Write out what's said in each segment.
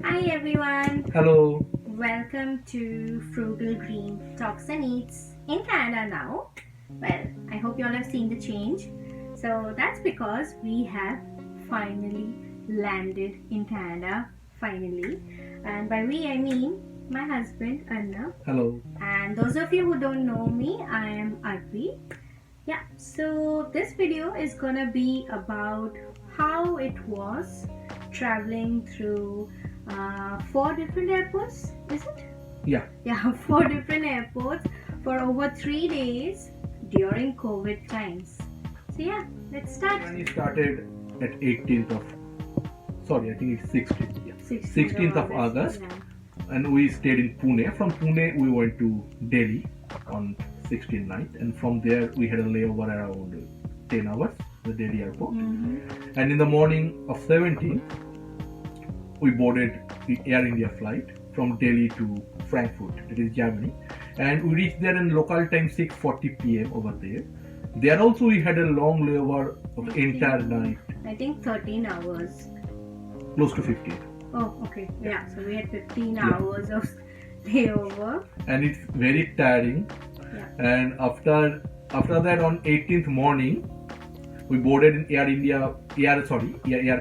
Hi everyone, Hello. welcome to Frugal Green Talks and Eats in Canada now. Well, I hope you all have seen the change. So that's because we have finally landed in Canada, finally. And by we, I mean my husband Arnab. Hello. And those of you who don't know me, I am Arpi. Yeah, so this video is gonna be about how it was traveling through four different airports, is it? Yeah. Yeah, four different airports for over 3 days during COVID times. So yeah, let's start. We started at 18th of, sorry, I think it's 16th. Yeah. 16th of August. Yeah. And we stayed in Pune. From Pune, we went to Delhi on 16th night. And from there, we had a layover around 10 hours at the Delhi airport. Mm-hmm. And in the morning of 17th, we boarded the Air India flight from Delhi to Frankfurt, it is Germany. And we reached there in local time 6:40 p.m. over there. There also we had a long layover of the entire night. I think 13 hours. Close to 15. Oh, okay. Yeah, so we had 15 hours of layover. And it's very tiring. Yeah. And after that on 18th morning, we boarded in Air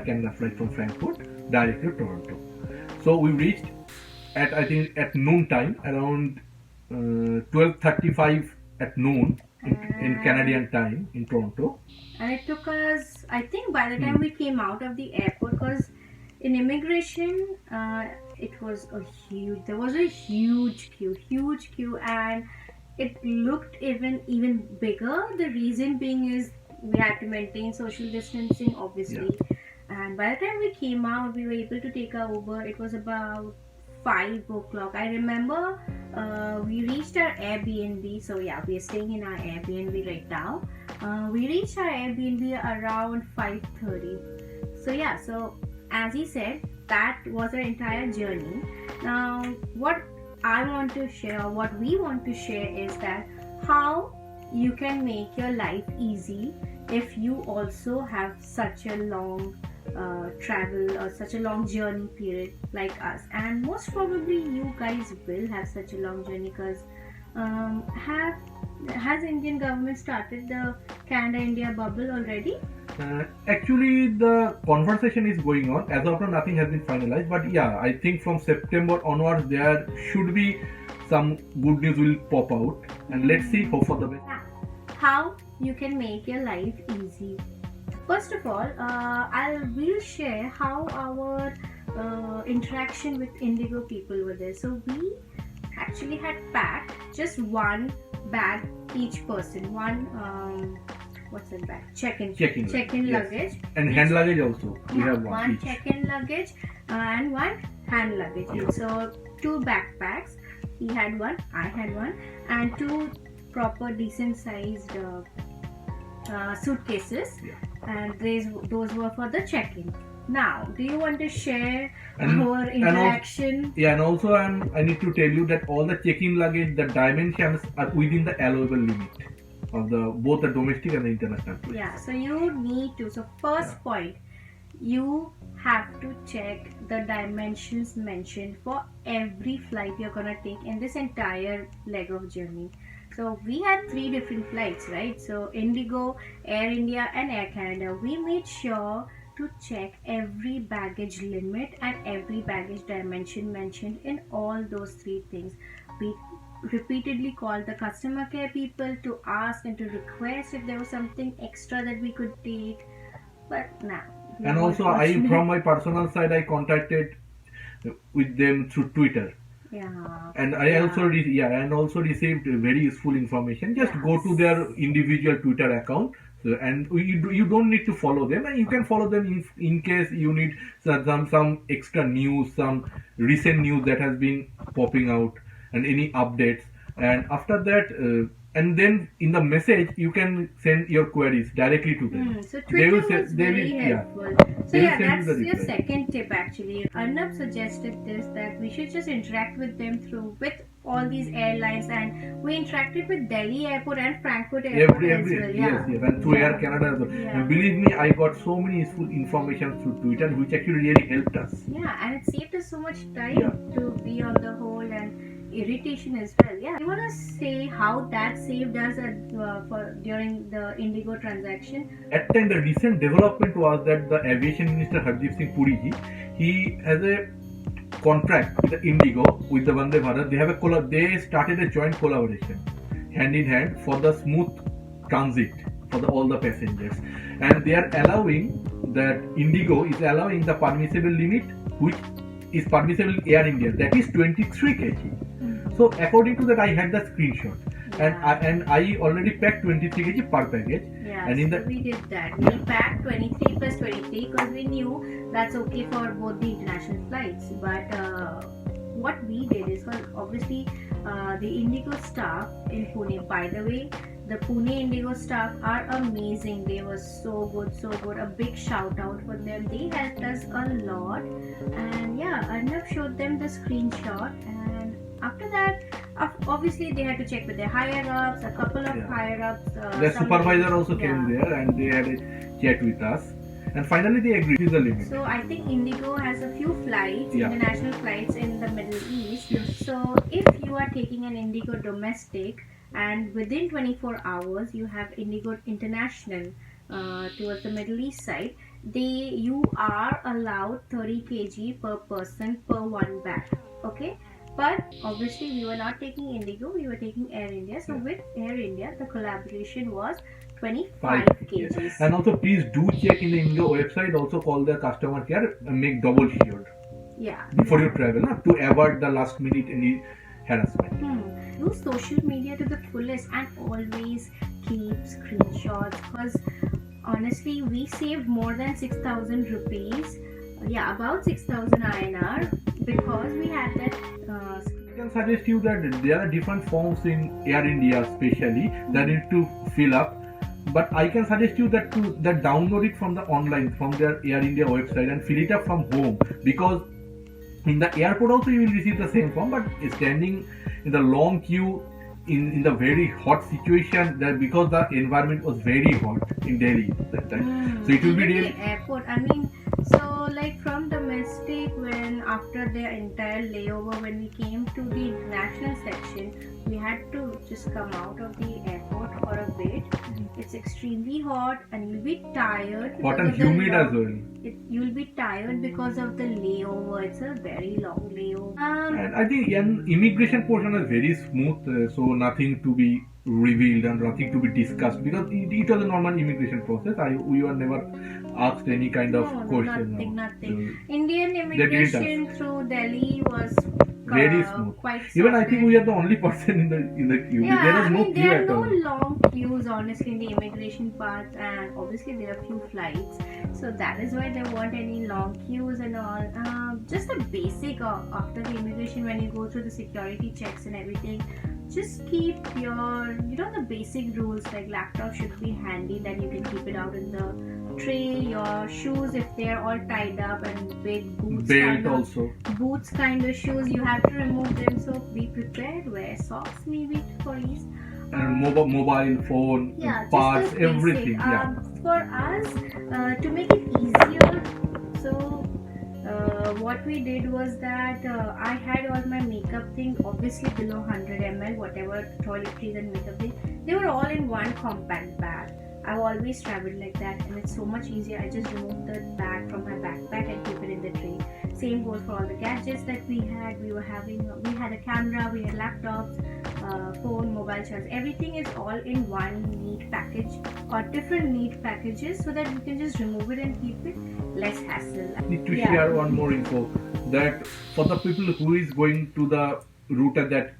Canada flight from Frankfurt directly to Toronto. So we reached at noon time, around 12:35 at noon in Canadian time in Toronto. And it took us, I think by the time we came out of the airport, because in immigration, there was a huge queue, and it looked even bigger. The reason being is we had to maintain social distancing, obviously. Yeah. And by the time we came out, we were able to take our Uber. It was about 5 o'clock. I remember we reached our Airbnb. So yeah, we are staying in our Airbnb right now. We reached our Airbnb around 5:30. So yeah, so as he said, that was our entire journey. Now, what I want to share, what we want to share, is that how you can make your life easy if you also have such a long travel or such a long journey period like us. And most probably you guys will have such a long journey, because has Indian government started the Canada-India bubble already? Actually, the conversation is going on. As of now, nothing has been finalized. But yeah, I think from September onwards, there should be some good news will pop out. And let's see, hope for the best. How you can make your life easy. First of all, we'll share how our interaction with Indigo people were there. So we actually had packed just one bag each person. One what's that bag? Check-in luggage. And hand luggage also. We have one each. Check-in luggage and one hand luggage. Yeah. So 2 backpacks. He had one, I had one, and 2 proper decent sized suitcases. Yeah. And those were for the check-in. Now, do you want to share our interaction? And also I need to tell you that all the check-in luggage, the dimensions are within the allowable limit of both the domestic and the international flights. Yeah, so you need to. So first point, you have to check the dimensions mentioned for every flight you're gonna take in this entire leg of journey. So we had 3 different flights, right? So Indigo, Air India and Air Canada. We made sure to check every baggage limit and every baggage dimension mentioned in all those 3 things. We repeatedly called the customer care people to ask and to request if there was something extra that we could take. But now. And also from my personal side, I contacted with them through Twitter. Yeah. And I also received very useful information. Just go to their individual Twitter account, and you don't need to follow them, and you can follow them in case you need some extra news, some recent news that has been popping out, and any updates. And after that, and then in the message you can send your queries directly to them. So Twitter was very helpful. So yeah, that's your second tip actually. Arnab suggested this, that we should just interact with them with all these airlines, and we interacted with Delhi airport and Frankfurt airport as well. Yes, yes, and through Air Canada as well. Yeah. And believe me, I got so many useful information through Twitter, which actually really helped us. Yeah, and it saved us so much time Yeah. to be on the whole, and irritation as well. Yeah, you want to say how that saved us for during the Indigo transaction? At the time, the recent development was that the aviation minister Hardeep Singh Puri ji, he has a contract with the Indigo, with the Vande Bharat. They have they started a joint collaboration, hand in hand, for the smooth transit for all the passengers, and they are allowing that Indigo is allowing the permissible limit, which is permissible in Air India, that is 23 kg. So according to that, I had the screenshot, and I already packed 23 kg per package. Yeah, and so we did that. We packed 23 plus 23 because we knew that's okay for both the international flights. But what we did is, well, obviously, the Indigo staff in Pune, by the way, the Pune Indigo staff are amazing. They were so good, so good. A big shout out for them. They helped us a lot. And yeah, Arnab showed them the screenshot. And after that, obviously they had to check with their higher ups, a couple of higher ups. The supervisor also came there, and they had a chat with us. And finally, they agreed with the limit. So I think Indigo has a few flights, international flights in the Middle East. So if you are taking an Indigo domestic, and within 24 hours you have Indigo International towards the Middle East side, you are allowed 30 kg per person per one bag. Okay, but obviously we were not taking Indigo, we were taking Air India. So with Air India, the collaboration was 25 kgs. Yes. And also, please do check in the Indigo website. Also, call the customer care and make double sure. Yeah. Before you travel, to avoid the last minute any harassment. Use social media to the fullest and always keep screenshots, because honestly we saved more than 6,000 rupees, about 6,000 INR, because we had that I can suggest you that there are different forms in Air India especially that need to fill up, but I can suggest you that download it from the online, from their Air India website, and fill it up from home, because in the airport also you will receive the same form, but standing in the long queue in the very hot situation, that because the environment was very hot in Delhi that time. So it will be really airport. I mean, so like from domestic, when after the entire layover, when we came to the international section, we had to just come out of the airport for a bit. It's extremely hot and you'll be tired. Hot and humid as well. You'll be tired because of the layover. It's a very long layover. And I think immigration portion is very smooth, so nothing to be revealed and nothing to be discussed, because it was a normal immigration process. We were never asked any kind of question. Nothing. Indian immigration through Delhi was very smooth. Quite even I think we are the only person in the queue. Yeah, there is no queue there are at no all. long queues honestly in the immigration part, and obviously there are few flights, so that is why there weren't any long queues and all. Just the basic after the immigration, when you go through the security checks and everything, just keep your the basic rules, like laptop should be handy, that you can keep it out in the tray, your shoes if they're all tied up, and big boots, boots kind of shoes, you have to remove them, so be prepared. Wear socks maybe for ease, and mobile phone, parts, everything. For us, to make it easier, so what we did was that I had all my makeup things obviously below 100 ml, whatever toiletries and makeup things, they were all in one compact bag. I've always traveled like that, and it's so much easier. I just remove the bag from my backpack and keep it in the tray. Same goes for all the gadgets that we had. We had a camera, we had laptops, phone, mobile charge. Everything is all in one neat package, or different neat packages, so that you can just remove it and keep it less hassle. I need to share one more info, that for the people who is going to the route at that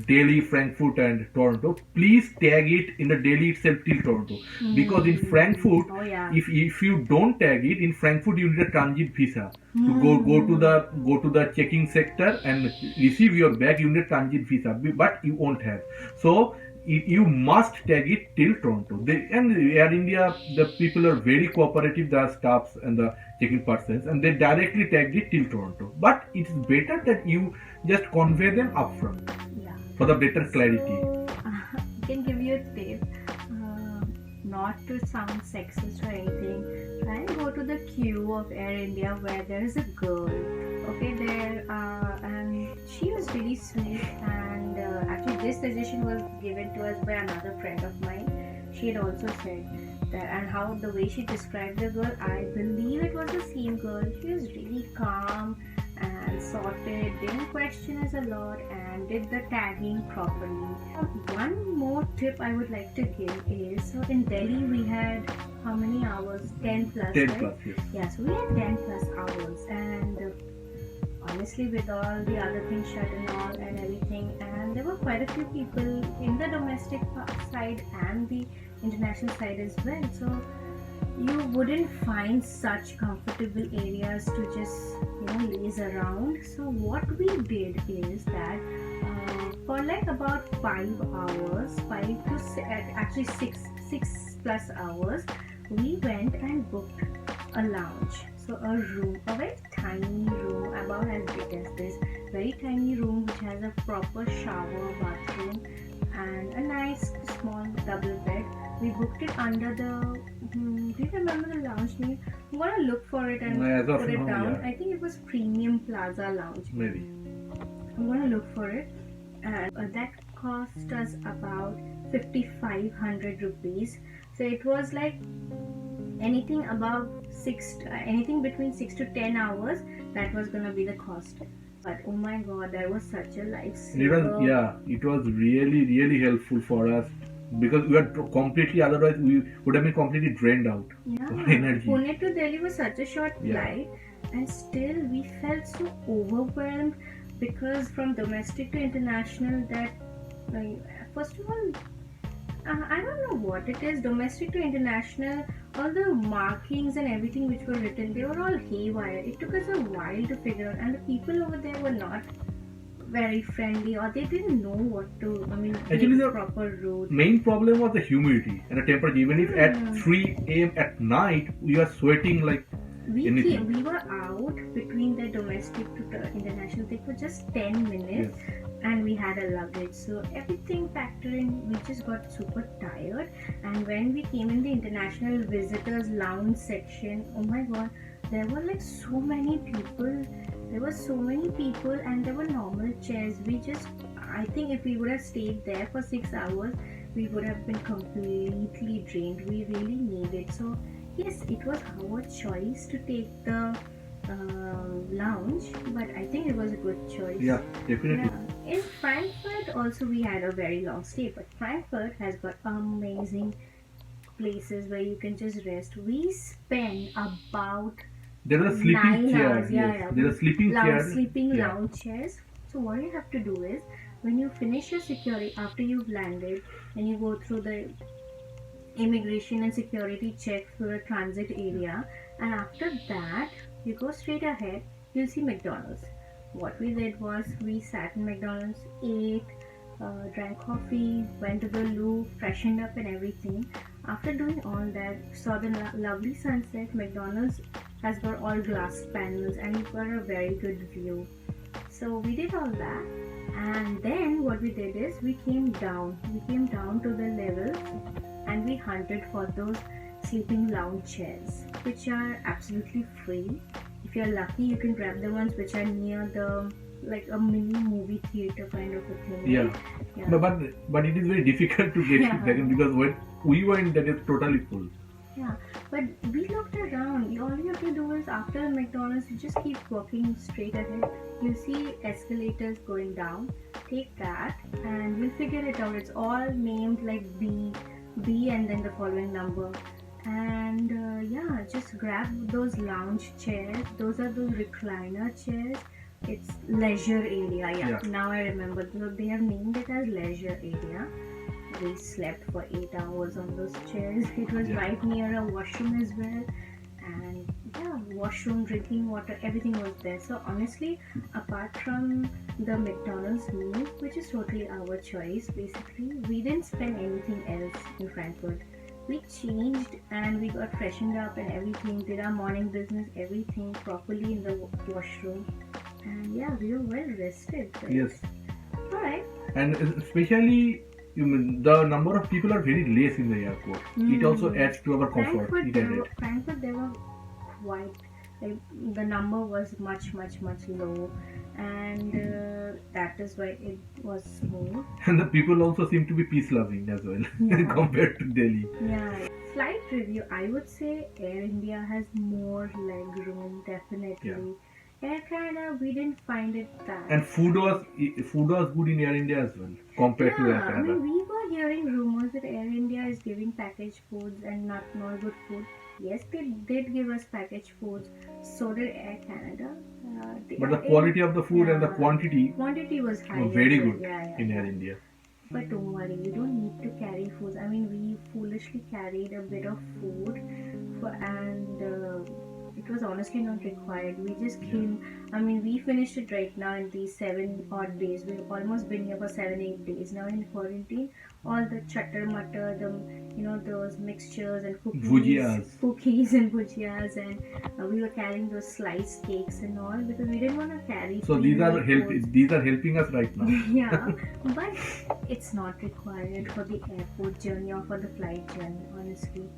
Delhi, Frankfurt and Toronto, please tag it in the Delhi itself till Toronto, because in Frankfurt, if you don't tag it in Frankfurt, you need a transit visa to go to the checking sector and receive your bag. You need a transit visa, but you won't have. So you must tag it till Toronto. And Air India, the people are very cooperative, the staffs and the checking persons, and they directly tagged it till Toronto. But it's better that you just convey them upfront. for the better clarity. So, I can give you a tip. Not to sound sexist or anything, try and go to the queue of Air India where there is a girl. Okay, there, and she was really sweet. And actually, this suggestion was given to us by another friend of mine. She had also said that, and how the way she described the girl, I believe it was the same girl. She was really calm and sorted, didn't question us a lot, and did the tagging properly. One more tip I would like to give is, so in Delhi we had how many hours? 10 plus, 10 right? plus, yes. Yeah, so we had 10 plus hours, and honestly, with all the other things shut and all and everything, and there were quite a few people in the domestic side and the international side as well. So you wouldn't find such comfortable areas to just laze around. So what we did is that for like about 5 hours, 6 plus hours, we went and booked a lounge. So a room, a very tiny room, about as big as this, very tiny room which has a proper shower, bathroom, and a nice small double bed. We booked it under the. Do you remember the lounge name? I'm gonna look for it and As of put it now, down. yeah. I think it was Premium Plaza Lounge. Maybe. I'm gonna look for it, and that cost us about 5,500 rupees. So it was like anything above anything between 6 to 10 hours. That was gonna be the cost. But oh my God, that was such a lifesaver. It was really helpful for us because we were completely, otherwise we would have been completely drained out of energy. Pune to Delhi was such a short Yeah. flight, and still we felt so overwhelmed because from domestic to international, that first of all, I don't know what it is. Domestic to international, all the markings and everything which were written, they were all haywire. It took us a while to figure out, and the people over there were not very friendly, or they didn't know what to. Actually, take the proper route. main problem was the humidity and the temperature. Even if at 3 a.m. at night we are sweating like anything. We were out between the domestic to the international thing for just 10 minutes. Yes. And we had a luggage, so everything factored in, we just got super tired. And when we came in the international visitors lounge section, oh my God, there were like so many people. And there were normal chairs. I think if we would have stayed there for 6 hours, we would have been completely drained. We really needed. So yes, it was our choice to take the lounge, but I think it was a good choice. Yeah, definitely. Yeah. In Frankfurt also we had a very long stay, but Frankfurt has got amazing places where you can just rest. We spent about There was a sleeping 9 chair. hours. Yes. There was sleeping chair. Sleeping Yeah. lounge chairs. So what you have to do is, when you finish your security, after you've landed and you go through the immigration and security check through the transit area, and after that you go straight ahead, you'll see McDonald's. What we did was we sat in McDonald's, ate, drank coffee, went to the loo, freshened up and everything. After doing all that, saw the lovely sunset. McDonald's has got all glass panels and you've got a very good view. So we did all that, and then what we did is we came down to the levels, and we hunted for those sleeping lounge chairs, which are absolutely free. If you're lucky, you can grab the ones which are near the, like a mini movie theater kind of a thing. Yeah. Right? Yeah. But it is very difficult to get it back because when we went, that is totally full. Yeah, but we looked around. All you have to do is, after McDonald's, you just keep walking straight ahead. You'll see escalators going down. Take that and you'll figure it out. It's all named like B, and then the following number. And just grab those lounge chairs. Those are those recliner chairs. It's leisure area. Yeah. Now I remember. So they have named it as leisure area. We slept for 8 hours on those chairs. It was right near a washroom as well, and washroom, drinking water, everything was there. So honestly, apart from the McDonald's meal, which is totally our choice, basically, we didn't spend anything else in Frankfurt. We changed and we got freshened up and everything, did our morning business, everything properly in the washroom, and we were well rested. Right? Yes. Alright, and especially the number of people are very less in the airport. It also adds to our comfort. Frankfurt, they were quite, like, the number was much low, and that is why it was smooth. And the people also seem to be peace loving as well compared to Delhi. Yeah. Flight review, I would say Air India has more leg room, definitely. Air Canada, we didn't find it that. And food was good in Air India as well compared to Air Canada. I mean, we were hearing rumors that Air India is giving packaged foods and not good food. Yes, they did give us packaged foods. So did Air Canada. But the quality of the food and the quantity was high. Were very good in Air India. But don't worry, you don't need to carry foods. I mean, we foolishly carried a bit of food, and it was honestly not required. We just came. I mean, we finished it right now in these 7 odd days. We've almost been here for 7-8 days now in quarantine. All the chatter mutter, those mixtures and cookies and bhujiyas, and we were carrying those sliced cakes and all because we didn't want to carry. So these are helping us right now. Yeah, but it's not required for the airport journey or for the flight journey, honestly.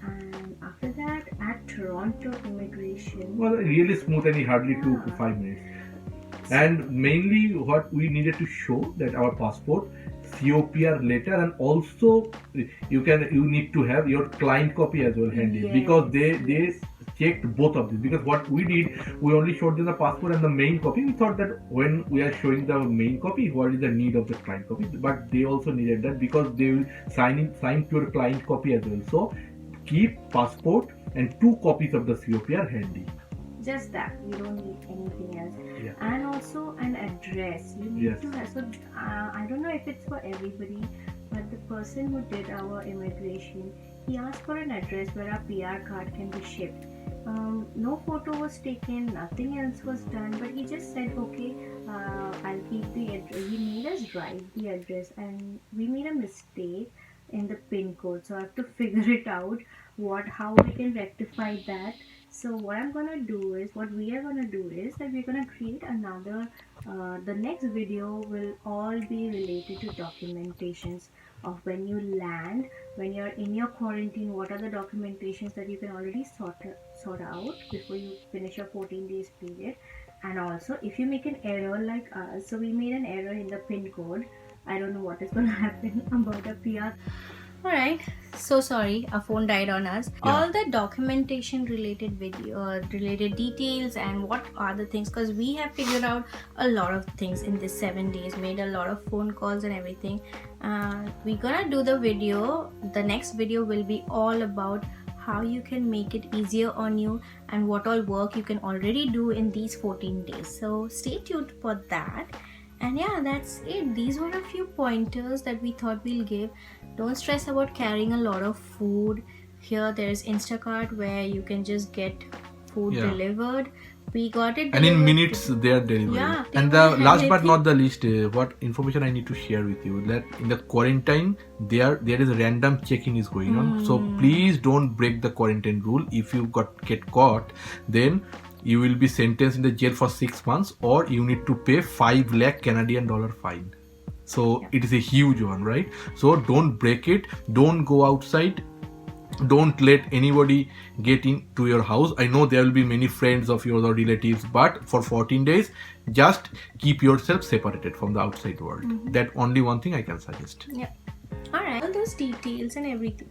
And after that, at Toronto immigration was really smooth and it hardly took 5 minutes. And mainly what we needed to show that our passport, COPR letter, and also you need to have your client copy as well handy, because they checked both of these. Because what we did, we only showed them the passport and the main copy. We thought that when we are showing the main copy, what is the need of the client copy? But they also needed that because they will sign to your client copy as well. So keep passport and 2 copies of the COPR handy. Just that, you don't need anything else. And also an address you need to have. So I don't know if it's for everybody, but the person who did our immigration, he asked for an address where our PR card can be shipped. No photo was taken, nothing else was done, but he just said, okay, I'll keep the address. He made us write the address, and we made a mistake in the pin code, so I have to figure it out how we can rectify that. So what we are gonna do is that we're gonna create another, the next video will all be related to documentations of when you land, when you're in your quarantine, what are the documentations that you can already sort out before you finish your 14 days period. And also if you make an error like us, so we made an error in the pin code. I don't know what is going to happen about a PR. Alright, so sorry, our phone died on us. All the documentation related related details and what are the things, because we have figured out a lot of things in this 7 days, made a lot of phone calls and everything. We're gonna do the video. The next video will be all about how you can make it easier on you and what all work you can already do in these 14 days. So stay tuned for that. And yeah, that's it. These were a few pointers that we thought we'll give. Don't stress about carrying a lot of food. Here there's Instacart where you can just get food delivered. We got it delivered. And in minutes they are delivered. And the last but not the least, what information I need to share with you, that in the quarantine there is a random check-in is going on. So please don't break the quarantine rule. If you get caught, then you will be sentenced in the jail for 6 months, or you need to pay 5 lakh Canadian dollar fine. So it is a huge one, right? So don't break it. Don't go outside. Don't let anybody get into your house. I know there will be many friends of yours or relatives, but for 14 days, just keep yourself separated from the outside world. That only one thing I can suggest. Yeah. Alright. All those details and everything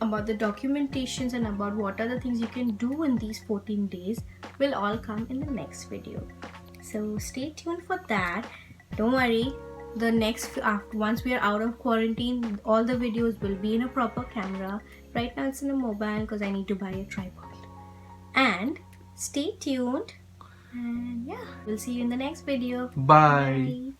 about the documentations and about what are the things you can do in these 14 days will all come in the next video. So stay tuned for that. Don't worry. The next, once we are out of quarantine, all the videos will be in a proper camera. Right now it's in a mobile because I need to buy a tripod. And stay tuned, and yeah, we'll see you in the next video. Bye.